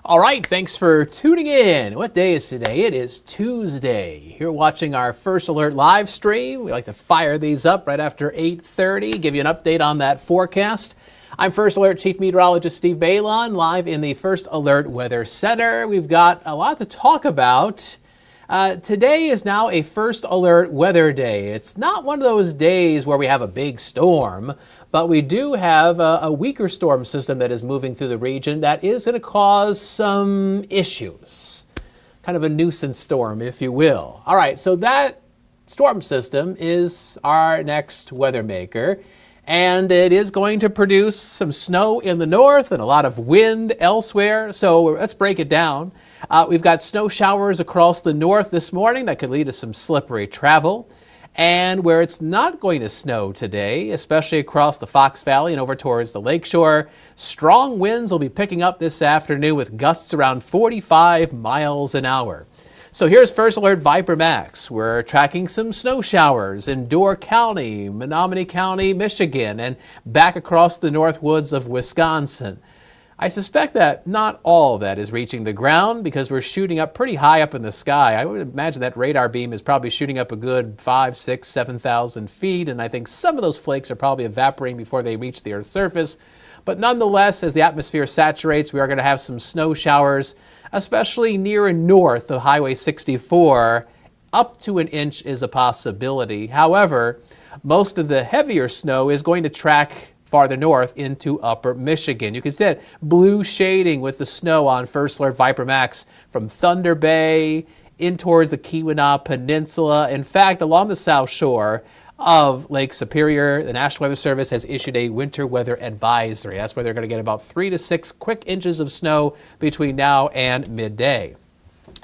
All right, thanks for tuning in. What day is today? It is Tuesday. You're watching our First Alert live stream. We like to fire these up right after 8:30, give you an update on that forecast. I'm First Alert Chief Meteorologist Steve Balon, live in the First Alert Weather Center. We've got a lot to talk about. Today is now a First Alert weather day. It's not one of those days where we have a big storm, but we do have a weaker storm system that is moving through the region that is going to cause some issues. Kind of a nuisance storm, if you will. All right, so that storm system is our next weather maker, and it is going to produce some snow in the north and a lot of wind elsewhere. So let's break it down. We've got snow showers across the north this morning that could lead to some slippery travel. And where it's not going to snow today, especially across the Fox Valley and over towards the lakeshore, strong winds will be picking up this afternoon with gusts around 45 miles an hour. So here's First Alert Viper Max. We're tracking some snow showers in Door County, Menominee County, Michigan, and back across the north woods of Wisconsin. I suspect that not all of that is reaching the ground because we're shooting up pretty high up in the sky. I would imagine that radar beam is probably shooting up a good 5, 6, 7,000 feet, and I think some of those flakes are probably evaporating before they reach the Earth's surface. But nonetheless, as the atmosphere saturates, we are going to have some snow showers, especially near and north of Highway 64. Up to an inch is a possibility. However, most of the heavier snow is going to track farther north into upper Michigan. You can see that blue shading with the snow on First Alert Viper Max from Thunder Bay in towards the Keweenaw Peninsula. In fact, along the south shore of Lake Superior, the National Weather Service has issued a winter weather advisory. That's where they're going to get about 3 to 6 quick inches of snow between now and midday.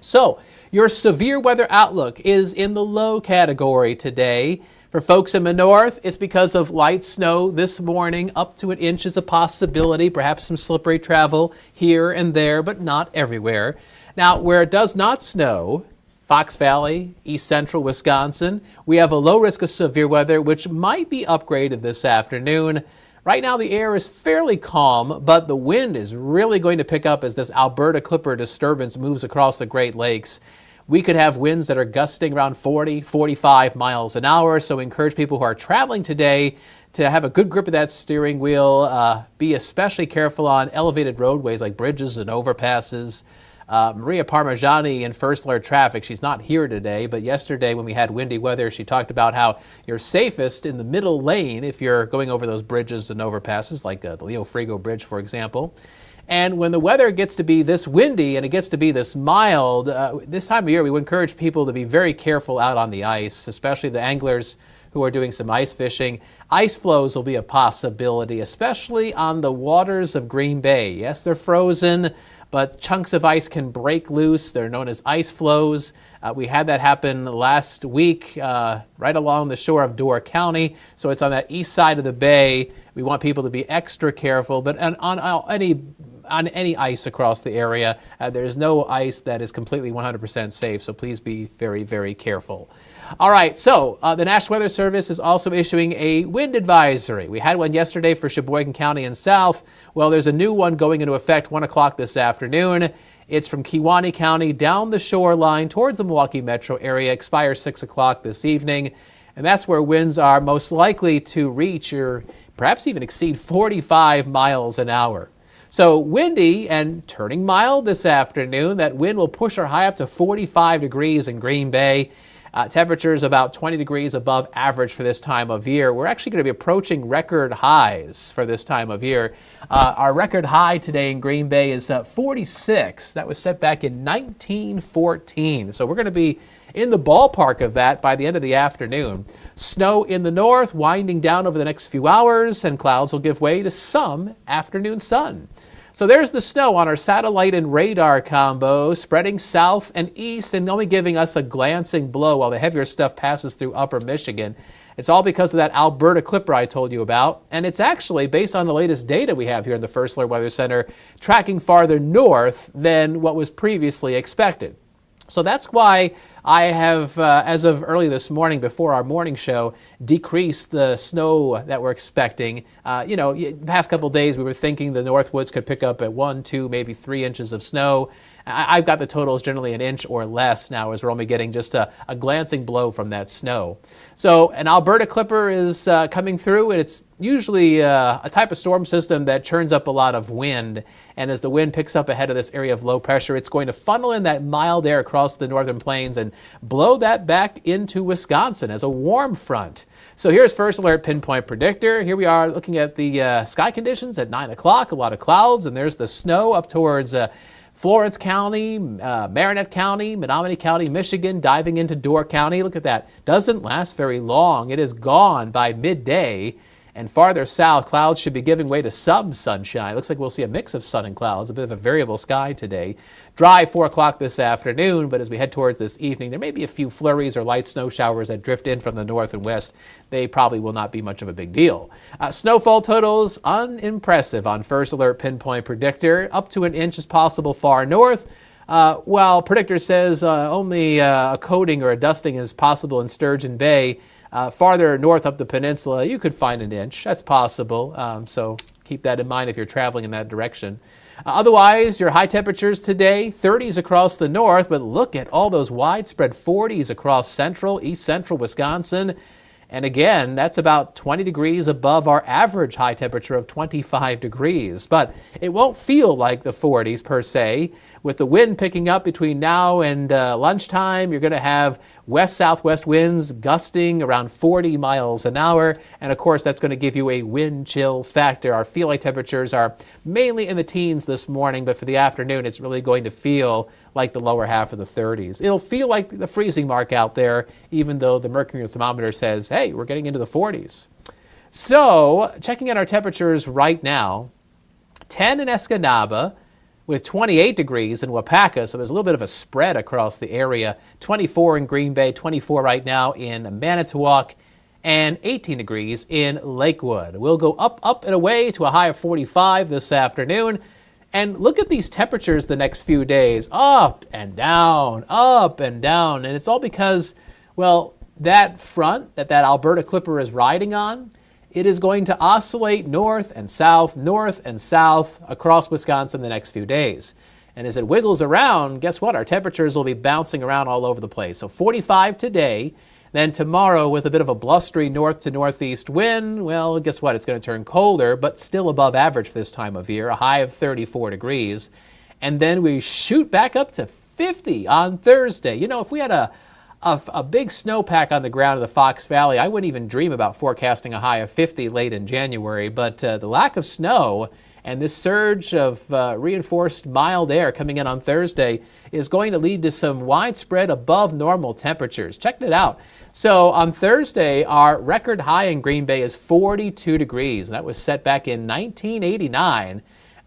So your severe weather outlook is in the low category today. For folks in the north, it's because of light snow this morning. Up to an inch is a possibility, perhaps some slippery travel here and there, but not everywhere. Now, where it does not snow, Fox Valley, east central Wisconsin, we have a low risk of severe weather, which might be upgraded this afternoon. Right now, the air is fairly calm, but the wind is really going to pick up as this Alberta Clipper disturbance moves across the Great Lakes. We could have winds that are gusting around 40, 45 miles an hour, so we encourage people who are traveling today to have a good grip of that steering wheel. Be especially careful on elevated roadways like bridges and overpasses. Maria Parmigiani in First Alert Traffic, she's not here today, but yesterday when we had windy weather, she talked about how you're safest in the middle lane if you're going over those bridges and overpasses, like the Leo Frigo Bridge, for example. And when the weather gets to be this windy and it gets to be this mild, this time of year we would encourage people to be very careful out on the ice, especially the anglers who are doing some ice fishing. Ice flows will be a possibility, especially on the waters of Green Bay. Yes, they're frozen, but chunks of ice can break loose. They're known as ice flows. We had that happen last week right along the shore of Door County, so it's on that east side of the bay. We want people to be extra careful, but on any ice across the area, there is no ice that is completely 100% safe, so please be very, very careful. All right, so the National Weather Service is also issuing a wind advisory. We had one yesterday for Sheboygan County and south. Well, there's a new one going into effect 1 o'clock this afternoon. It's from Kewaunee County down the shoreline towards the Milwaukee metro area, expires 6 o'clock this evening. And that's where winds are most likely to reach or perhaps even exceed 45 miles an hour. So windy and turning mild this afternoon. That wind will push our high up to 45 degrees in Green Bay. Temperatures about 20 degrees above average for this time of year. We're actually going to be approaching record highs for this time of year. Our record high today in Green Bay is 46. That was set back in 1914. So we're going to be in the ballpark of that by the end of the afternoon. Snow in the north winding down over the next few hours, and clouds will give way to some afternoon sun. So there's the snow on our satellite and radar combo, spreading south and east and only giving us a glancing blow while the heavier stuff passes through upper Michigan. It's all because of that Alberta clipper I told you about, and it's actually, based on the latest data we have here in the First Alert Weather Center, tracking farther north than what was previously expected. So that's why I have, as of early this morning before our morning show, decreased the snow that we're expecting. The past couple of days we were thinking the Northwoods could pick up at 1, 2, maybe 3 inches of snow. I've got the totals generally an inch or less now, as we're only getting just a glancing blow from that snow. So an Alberta clipper is coming through, and it's usually a type of storm system that churns up a lot of wind. And as the wind picks up ahead of this area of low pressure, it's going to funnel in that mild air across the northern plains and blow that back into Wisconsin as a warm front. So here's First Alert Pinpoint Predictor. Here we are looking at the sky conditions at 9 o'clock, a lot of clouds, and there's the snow up towards Florence County, Marinette County, Menominee County, Michigan, diving into Door County. Look at that. Doesn't last very long. It is gone by midday. And farther south, clouds should be giving way to some sunshine. Looks like we'll see a mix of sun and clouds, a bit of a variable sky today. Dry 4 o'clock this afternoon, but as we head towards this evening, there may be a few flurries or light snow showers that drift in from the north and west. They probably will not be much of a big deal. Snowfall totals, unimpressive on First Alert Pinpoint Predictor. Up to an inch is possible far north. While Predictor says only a coating or a dusting is possible in Sturgeon Bay, farther north up the peninsula, you could find an inch. That's possible, so keep that in mind if you're traveling in that direction. Otherwise, your high temperatures today, 30s across the north, but look at all those widespread 40s across central, east central Wisconsin. And again, that's about 20 degrees above our average high temperature of 25 degrees. But it won't feel like the 40s per se. With the wind picking up between now and lunchtime, you're going to have west-southwest winds gusting around 40 miles an hour. And of course, that's going to give you a wind chill factor. Our feel like temperatures are mainly in the teens this morning, but for the afternoon, it's really going to feel like the lower half of the 30s. It'll feel like the freezing mark out there, even though the mercury thermometer says, hey, we're getting into the 40s. So, checking out our temperatures right now, 10 in Escanaba, with 28 degrees in Wapaka, so there's a little bit of a spread across the area. 24 in Green Bay, 24 right now in Manitowoc, and 18 degrees in Lakewood. We'll go up and away to a high of 45 this afternoon. And look at these temperatures the next few days, up and down, up and down. And it's all because, well, that front that Alberta clipper is riding on, it is going to oscillate north and south across Wisconsin the next few days. And as it wiggles around, guess what? Our temperatures will be bouncing around all over the place. So 45 today, then tomorrow with a bit of a blustery north to northeast wind, well, guess what? It's going to turn colder, but still above average for this time of year, a high of 34 degrees. And then we shoot back up to 50 on Thursday. You know, if we had a big snowpack on the ground in the Fox Valley, I wouldn't even dream about forecasting a high of 50 late in January. But the lack of snow and this surge of reinforced mild air coming in on Thursday is going to lead to some widespread above normal temperatures. Check it out. So on Thursday, our record high in Green Bay is 42 degrees. That was set back in 1989.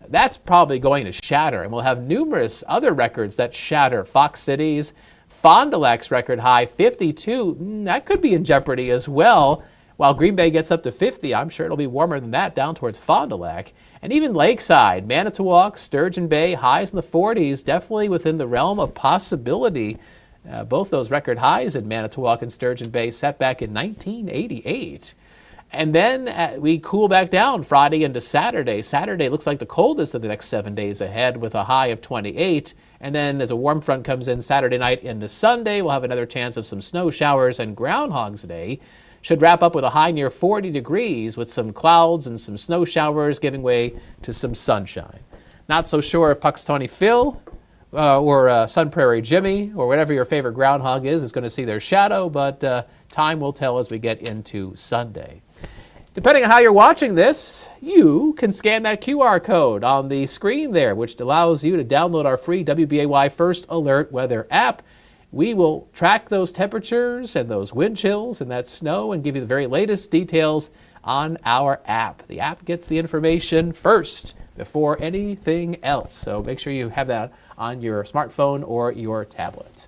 That's probably going to shatter, and we'll have numerous other records that shatter. Fox Cities, Fond du Lac's record high, 52, that could be in jeopardy as well. While Green Bay gets up to 50, I'm sure it'll be warmer than that down towards Fond du Lac. And even Lakeside, Manitowoc, Sturgeon Bay, highs in the 40s, definitely within the realm of possibility. Both those record highs in Manitowoc and Sturgeon Bay set back in 1988. And then we cool back down Friday into Saturday. Saturday looks like the coldest of the next 7 days ahead with a high of 28. And then as a warm front comes in Saturday night into Sunday, we'll have another chance of some snow showers, and Groundhog's Day should wrap up with a high near 40 degrees with some clouds and some snow showers giving way to some sunshine. Not so sure if Puxtawny Phil or Sun Prairie Jimmy or whatever your favorite groundhog is going to see their shadow, but time will tell as we get into Sunday. Depending on how you're watching this, you can scan that QR code on the screen there, which allows you to download our free WBAY First Alert Weather app. We will track those temperatures and those wind chills and that snow and give you the very latest details on our app. The app gets the information first before anything else. So make sure you have that on your smartphone or your tablet.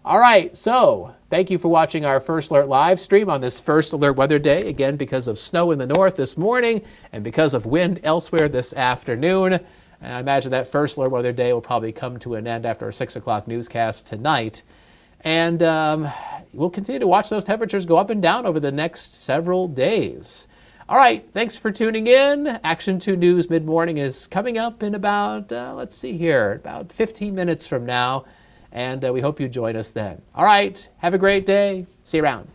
All right, so thank you for watching our First Alert live stream on this First Alert weather day. Again, because of snow in the north this morning and because of wind elsewhere this afternoon. And I imagine that First Alert weather day will probably come to an end after a 6 o'clock newscast tonight. And we'll continue to watch those temperatures go up and down over the next several days. All right, thanks for tuning in. Action 2 News Mid-Morning is coming up in about, let's see here, about 15 minutes from now. And we hope you join us then. All right, have a great day. See you around.